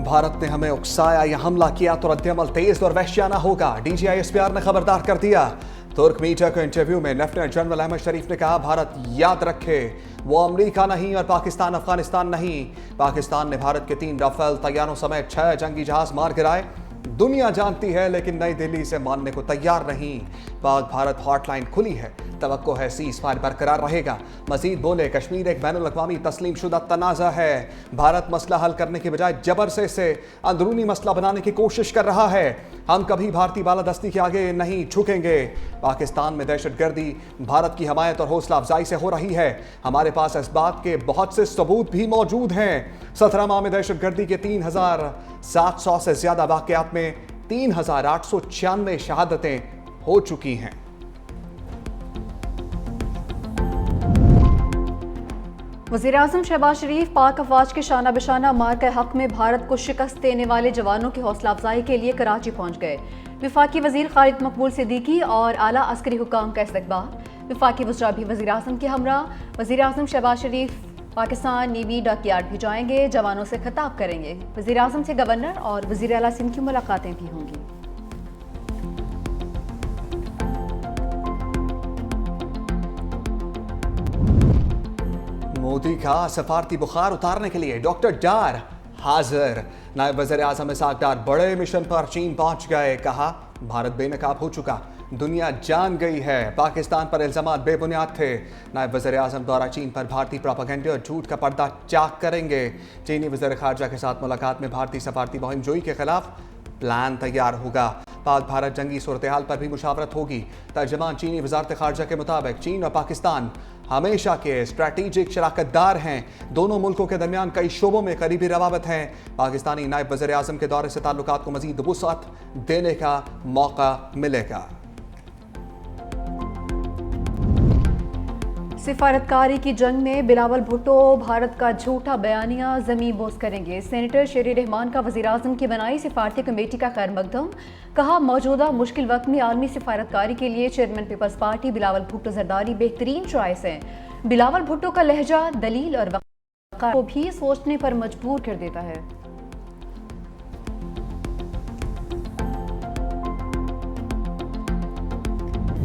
भारत ने हमें उकसाया या हमला किया तो रद्दअमल तेज और वहशियाना होगा, DGISPR ने खबरदार कर दिया। तुर्क मीडिया को इंटरव्यू में लेफ्टिनेंट जनरल अहमद शरीफ ने कहा, भारत याद रखे वो अमेरिका नहीं और पाकिस्तान अफगानिस्तान नहीं। पाकिस्तान ने भारत के 3 राफेल तैयारों समेत 6 जंगी जहाज मार गिराए। दुनिया जानती है लेकिन नई दिल्ली इसे मानने को तैयार नहीं। पाक भारत हॉटलाइन खुली है, तवक्को है सीज फायर बरकरार रहेगा। मजीद बोले, कश्मीर एक बैनुल-अक़वामी तस्लीम शुदा तनाज़ा है। भारत मसला हल करने की बजाय जबर से इसे अंदरूनी मसला बनाने की कोशिश कर रहा है। हम कभी भारतीय बालादस्ती के आगे नहीं झुकेंगे। पाकिस्तान में दहशतगर्दी भारत की हमायत और हौसला अफजाई से हो रही है। हमारे पास इस बात के बहुत से सबूत भी मौजूद हैं। 17 माह में दहशतगर्दी के 3700 से ज्यादा वाक़यात में 3896 शहादतें हो चुकी हैं। वज़ीर-ए-आज़म शहबाज शरीफ पाक अफवाज के शाना बशाना मार के हक में भारत को शिकस्त देने वाले जवानों की हौसला अफजाई के लिए कराची पहुंच गए। वफाकी वज़ीर खालिद मकबूल सिद्दीकी और आला अस्करी हुकाम का इस्तकबाल। वफाकी वज़रा भी वज़ीर-ए-आज़म के हमरा। वज़ीर-ए-आज़म शहबाज शरीफ पाकिस्तान नेवी डॉकयार्ड भी जाएंगे, जवानों से खिताब करेंगे। वज़ीर-ए-आज़म से गवर्नर और वज़ीर आला सिंध की मुलाकातें भी होंगी। मोदी का सफारती बुखार उतारने के लिए डॉक्टर डार हाजिर। नायब वज़ीर आज़म इसाक डार बड़े मिशन पर चीन पहुंच गए। कहा, भारत बेनकाब हो चुका, दुनिया जान गई है पाकिस्तान पर इल्ज़ामात बेबुनियाद थे। नायब वज़ीर आज़म द्वारा चीन पर भारतीय प्रोपेगेंडे और झूठ का पर्दा चाक करेंगे। चीनी वज़ीर ख़ारजा के साथ मुलाकात में भारतीय सफारती मुहिम जोई के खिलाफ प्लान तैयार होगा। पाक भारत जंगी सूरत हाल पर भी मुशावरत होगी। तर्जमान चीनी वज़ारत ख़ारजा के मुताबिक चीन और पाकिस्तान हमेशा के स्ट्रैटेजिक शराकतदार हैं। दोनों मुल्कों के दरमियान कई शोबों में करीबी रवाबत हैं। पाकिस्तानी नायब वज़ीर आज़म के दौरे से ताल्लुकात को मज़ीद वुसअत देने का मौका मिलेगा। सिफारतकारी की जंग में बिलावल भुट्टो भारत का झूठा बयानिया ज़मीं बोस करेंगे। सेनेटर शेरी रहमान का वज़ीर-ए-आज़म की बनाई सिफारती कमेटी का खैर मकदम। कहा, मौजूदा मुश्किल वक्त में आलमी सिफारतकारी के लिए chairman peoples party Bilawal Bhutto Zardari बेहतरीन चॉइस है। बिलावल भुट्टो का लहजा, दलील और वक़ार को भी सोचने पर मजबूर कर देता है।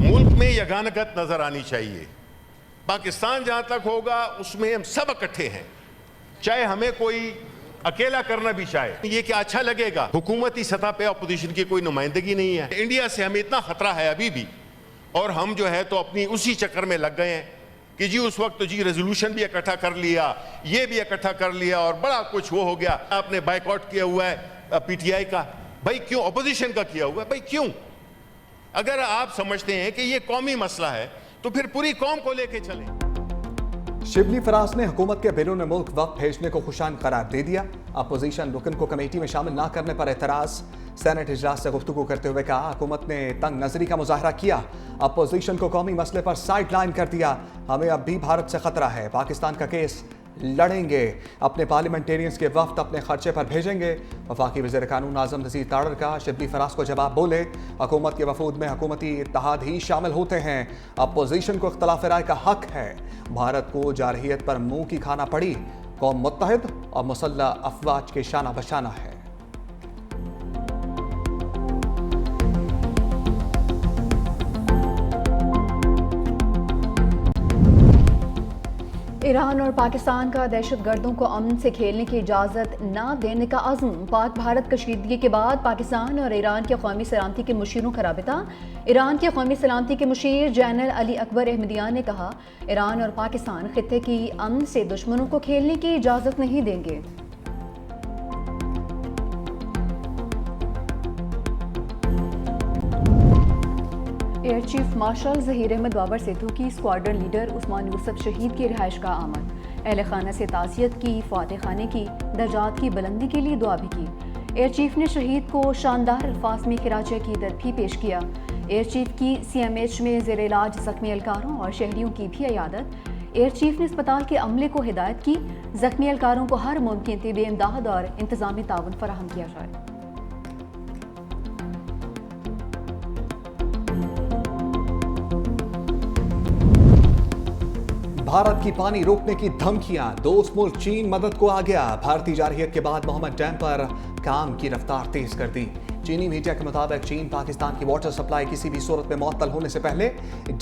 मुल्क में यगानगत नजर आनी चाहिए। पाकिस्तान जहां तक होगा उसमें हम सब इकट्ठे हैं, चाहे हमें कोई अकेला करना भी चाहे। ये क्या अच्छा लगेगा? हुकूमती सतह पे अपोजिशन की कोई नुमाइंदगी नहीं है। इंडिया से हमें इतना खतरा है अभी भी, और हम जो है तो अपनी उसी चक्कर में लग गए हैं कि जी उस वक्त तो जी रेजोल्यूशन भी इकट्ठा कर लिया, ये भी इकट्ठा कर लिया और बड़ा कुछ वो हो गया। आपने बाइकआउट किया हुआ है PTI का, भाई क्यों? अपोजिशन का किया हुआ है, भाई क्यों? अगर आप समझते हैं कि ये कौमी मसला है तो फिर पूरी कौम को लेके चलें। शिबली फराज ने हुकूमत के बैरून मुल्क वक्त भेजने को खुशान करार दे दिया। अपोजिशन रुकन को कमेटी में शामिल ना करने पर एतराज। सेनेट इजलास से गुफ्तगू करते हुए कहा, हुकूमत ने तंग नजरी का मुजाहरा किया, अपोजिशन को कौमी मसले पर साइड लाइन कर दिया। हमें अब भी भारत से खतरा है, पाकिस्तान का केस लड़ेंगे, अपने पार्लियामेंटेरियंस के वफ्द अपने खर्चे पर भेजेंगे। वफाकी वज़ीर कानून आज़म नज़ीर तारड़ का शिबली फराज को जवाब। बोले, हुकूमत के वफूद में हुकूमती इत्तेहाद ही शामिल होते हैं, अपोजिशन को इख्तलाफ राय का हक है। भारत को जारहियत पर मुंह की खाना पड़ी, कौम मुत्तहिद और मुसल्लह अफवाज के शाना बशाना है। ईरान और पाकिस्तान का दहशतगर्दों को अमन से खेलने की इजाज़त न देने का अज़्म। पाक भारत कशीदगी के बाद पाकिस्तान और ईरान के कौमी सलामती के मुशीरों का राबिता। ईरान के कौमी सलामती के मुशीर जनरल अली अकबर अहमदियान ने कहा, ईरान और पाकिस्तान खित्ते की अमन से दुश्मनों को खेलने की इजाज़त नहीं देंगे। Air chief marshal Zaheer Ahmad Babar Sidhu की स्क्वाड्रन लीडर उस्मान यूसुफ शहीद की रिहाइश का आमद। अहल खाना से ताज़ियत की, फ़ातिह खाने की, दर्जात की बुलंदी के लिए दुआ भी की। एयर चीफ ने शहीद को शानदार अल्फाज में खिराज अक़ीदत भी पेश किया। एयर चीफ की CMH में ज़ेर इलाज ज़ख्मी एहलकारों और शहरियों की भी इयादत। एयर चीफ ने अस्पताल के अमले को हिदायत की, ज़ख्मी एहलकारों को हर मुमकिन तिब्बी इमदाद और इंतज़ामी ताउन फराहम किया जाए। भारत की पानी रोकने की धमकियां, दोस्त मुल्क चीन मदद को आ गया। भारतीय जारहियत के बाद मोहम्मद डैम पर काम की रफ्तार तेज कर दी। चीनी मीडिया के मुताबिक चीन पाकिस्तान की वाटर सप्लाई किसी भी सूरत में मुअत्तल होने से पहले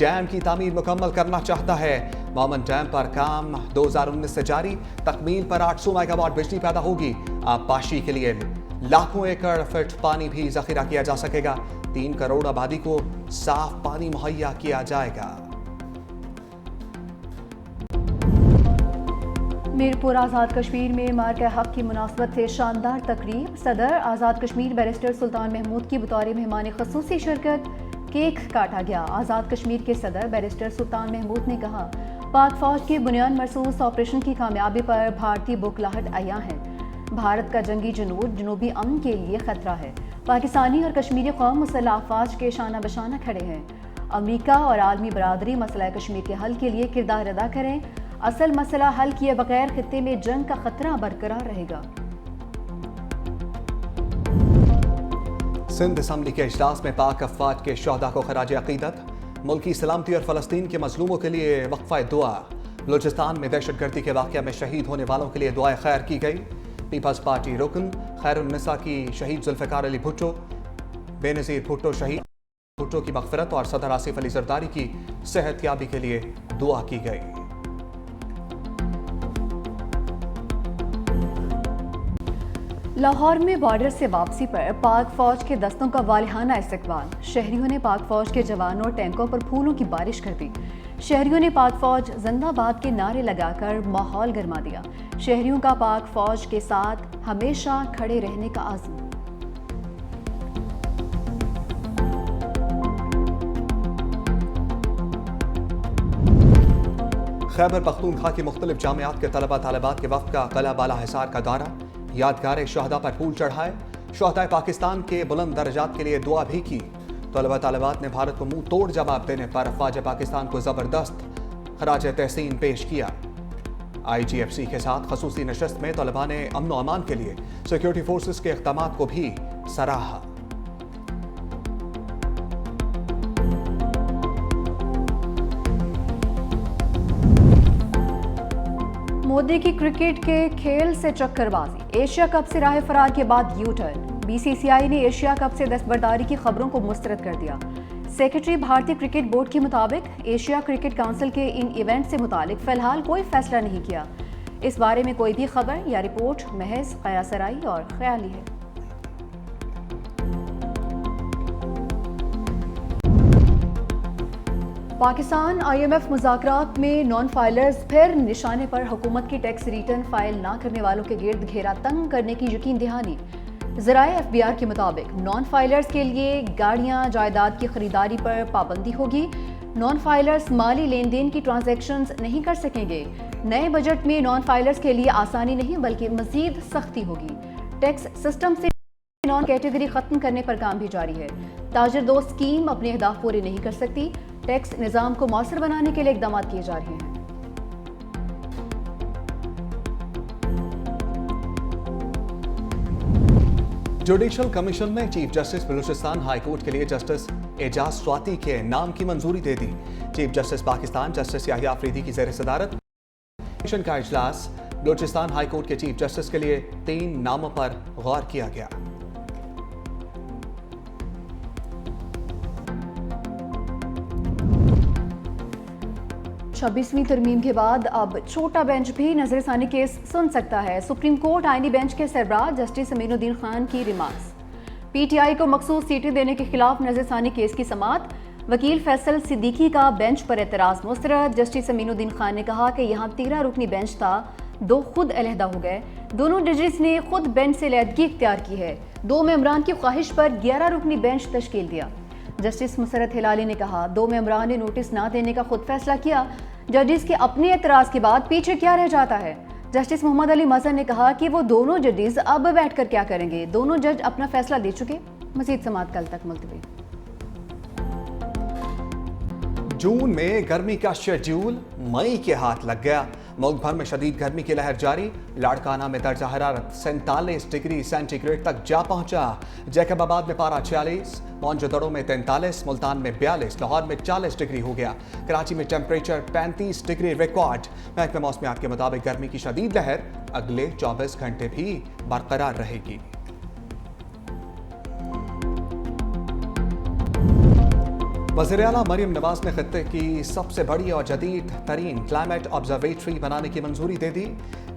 डैम की तामीर मुकम्मल करना चाहता है। मोहम्मद डैम पर काम 2019 से जारी, तकमील पर 800 मेगावाट बिजली पैदा होगी। आबपाशी के लिए लाखों एकड़ फीट पानी भी जखीरा किया जा सकेगा। 3 करोड़ आबादी को साफ पानी मुहैया किया जाएगा। मीरपुर आज़ाद कश्मीर में मार्के हक की मुनासबत से शानदार तकरीब। सदर आज़ाद कश्मीर बैरिस्टर सुल्तान महमूद की बतौर मेहमान खसूसी शिरकत, केक काटा गया। आज़ाद कश्मीर के सदर बैरिस्टर सुल्तान महमूद ने कहा, पाक फौज के बुनियाद मरसूस ऑपरेशन की कामयाबी पर भारतीय बुखलाहट आया है। भारत का जंगी जुनूद जनूबी अमन के लिए खतरा है। पाकिस्तानी और कश्मीरी कौम मुसल्लह अफवाज के शाना बशाना खड़े हैं। अमरीका और आलमी बरादरी मसला कश्मीर के हल के लिए किरदार अदा करें। असल मसला हल किए बगैर खित्ते में जंग का खतरा बरकरार रहेगा। सिंध असम्बली के इजलास में पाक अफवाज के शहदा को खराज अकीदत, मुल्की सलामती और फलस्तीन के मजलूमों के लिए वक्फा दुआ। बलूचिस्तान में दहशतगर्दी के वाक़या में शहीद होने वालों के लिए दुआए खैर की गई। पीपल्स पार्टी रुकन खैरुन्निसा की शहीद जुल्फ़िकार अली भुट्टो, बेनज़ीर भुट्टो शहीद भुट्टो की मग़फ़िरत और सदर आसिफ अली ज़रदारी की सेहतयाबी के लिए दुआ की गई। लाहौर में बॉर्डर से वापसी पर पाक फौज के दस्तों का वालिहाना इस्तकबाल। शहरियों ने पाक फौज के जवानों और टैंकों पर फूलों की बारिश कर दी। शहरियों ने पाक फौज जिंदाबाद के नारे लगाकर माहौल गरमा दिया। शहरियों का पाक फौज के साथ हमेशा खड़े रहने का आज़म। खैबर पख्तूनख्वा की मुख्तलिफ जामियात के तलबा तालिबात के वफ़द का किला बाला हिसार का दौरा, यादगार शहदा पर फूल चढ़ाए। शहदाए पाकिस्तान के बुलंद दर्जात के लिए दुआ भी की। तलबा तालिबात ने भारत को मुंह तोड़ जवाब देने पर अफवाज पाकिस्तान को ज़बरदस्त खराज तहसीन पेश किया। IGFC के साथ खसूसी नशस्त में तलबा ने अमन व अमान के लिए सिक्योरिटी फोर्सेस के इक़दामात को भी सराहा। मोदी की क्रिकेट के खेल से चक्करबाजी। एशिया कप से राह फरार के बाद यू टर्न। BCCI ने एशिया कप से दस्तबरदारी की खबरों को मुस्तरद कर दिया। सेक्रेटरी भारतीय क्रिकेट बोर्ड के मुताबिक एशिया क्रिकेट काउंसिल के इन इवेंट से मुतालिक फिलहाल कोई फैसला नहीं किया। इस बारे में कोई भी खबर या रिपोर्ट महज क़यासराई और ख्याली है। पाकिस्तान IMF मुज़ाकरात में नॉन फाइलर्स फिर निशाने पर। हुकूमत की टैक्स रिटर्न फाइल ना करने वालों के गिर्द घेरा तंग करने की यकीन दहानी। ज़राए FBR के मुताबिक नॉन फाइलर्स के लिए गाड़ियां जायदाद की खरीदारी पर पाबंदी होगी। नॉन फाइलर्स माली लेन देन की ट्रांजैक्शंस नहीं कर सकेंगे। नए बजट में नॉन फाइलर्स के लिए आसानी नहीं बल्कि मजीद सख्ती होगी। टैक्स सिस्टम से नॉन कैटेगरी खत्म करने पर काम भी जारी है। ताजिर दोस्त स्कीम अपने अहदाफ पूरे नहीं कर सकती। टैक्स निज़ाम को मौसर बनाने के लिए इक़दाम किए जा रहे हैं। जुडिशल कमीशन ने chief justice Balochistan high court के लिए जस्टिस एजाज स्वाति के नाम की मंजूरी दे दी। Chief justice Pakistan justice Yahya Afridi की ज़ेर सदारत कमीशन का इजलास। बलूचिस्तान हाई कोर्ट के चीफ जस्टिस के लिए 3 नामों पर गौर किया गया। छब्बीसवीं तरमीम के बाद अब छोटा बेंच भी नजरसानी केस सुन सकता है। सुप्रीम कोर्ट आईनी बेंच के सरबराह जस्टिस अमीनुद्दीन खान की रिमार्क्स। PTI को मखसूस सीटें देने के खिलाफ नजरसानी केस की समाअत। वकील फैसल सिद्दीकी का बेंच पर एतराज़ मुस्तरद। जस्टिस अमीनुद्दीन खान ने कहा कि यहाँ 13 रुकनी बेंच था, 2 खुद अलहदा हो गए। दोनों जजेस ने खुद बेंच से अलहदगी इख्तियार की है। 2 मेंबरान की ख्वाहिश पर 11 रुकनी बेंच तश्कील दिया। जस्टिस मुसरत हिलाली ने कहा, 2 मेंबरान ने नोटिस ना देने का खुद फैसला किया। जजेस के अपने एतराज़ के बाद पीछे क्या रह जाता है। जस्टिस मोहम्मद अली मज़हर ने कहा कि वो दोनों जजेस अब बैठकर क्या करेंगे। दोनों जज अपना फैसला दे चुके। मज़ीद समाअत कल तक मुलतवी। जून में गर्मी का शेड्यूल मई के हाथ लग गया। मुल्क भर में शदीद गर्मी की लहर जारी। लाड़काना में दर्जा हरारत 47 डिग्री सेंटीग्रेड तक जा पहुंचा। जैकबाबाद में पारा 46, मौजोदड़ों में 43, मुल्तान में 42, लाहौर में 40 डिग्री हो गया। कराची में टेम्परेचर 35 डिग्री रिकॉर्ड। महकमे मौसमियात के मुताबिक गर्मी की शदीद लहर अगले 24 घंटे भी बरकरार रहेगी। वज़ीर आला मरियम नवाज ने खत्ते की सबसे बड़ी और जदीद तरीन क्लाइमेट ऑब्जर्वेटरी बनाने की मंजूरी दे दी।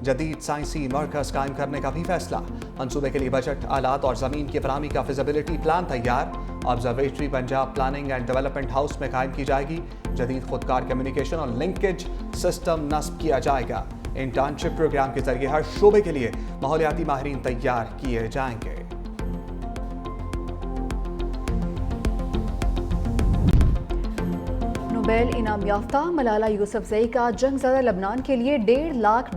जदीद साइंसी मरकज़ कायम करने का भी फैसला। मंसूबे के लिए बजट, आलात और ज़मीन की फराहमी का फिजिबिलिटी प्लान तैयार। Observatory Punjab planning and development house में कायम की जाएगी। जदीद खुदकार कम्युनिकेशन और लिंकेज सिस्टम नस्ब किया जाएगा। इंटर्नशिप प्रोग्राम के जरिए हर शोबे के लिए माहौलियाती माहिरीन तैयार किए जाएंगे। नोबेल इनाम याफ्ता मलाला यूसुफजई का जंग ज़दा लबनान के लिए $1.5 लाख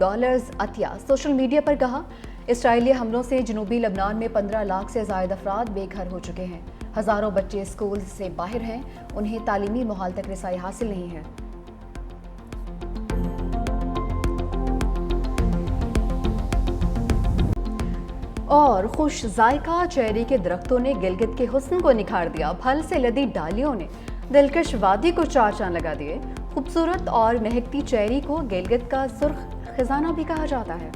अतिया। सोशल मीडिया पर कहा, इसराइली हमलों से जनूबी लबनान में 15 लाख से ज़ायद अफराद बेघर हो चुके हैं। हज़ारों बच्चे स्कूल से बाहर हैं, उन्हें तालीमी माहौल तक रसाई हासिल नहीं है। और खुश जायका चेरी के दरख्तों ने गिलगित के हुस्न को निखार दिया। फल से लदी डालियों ने दिलकश वादी को चार चांद लगा दिए। खूबसूरत और महकती चेरी को गिलगित का सुर्ख खजाना भी कहा जाता है।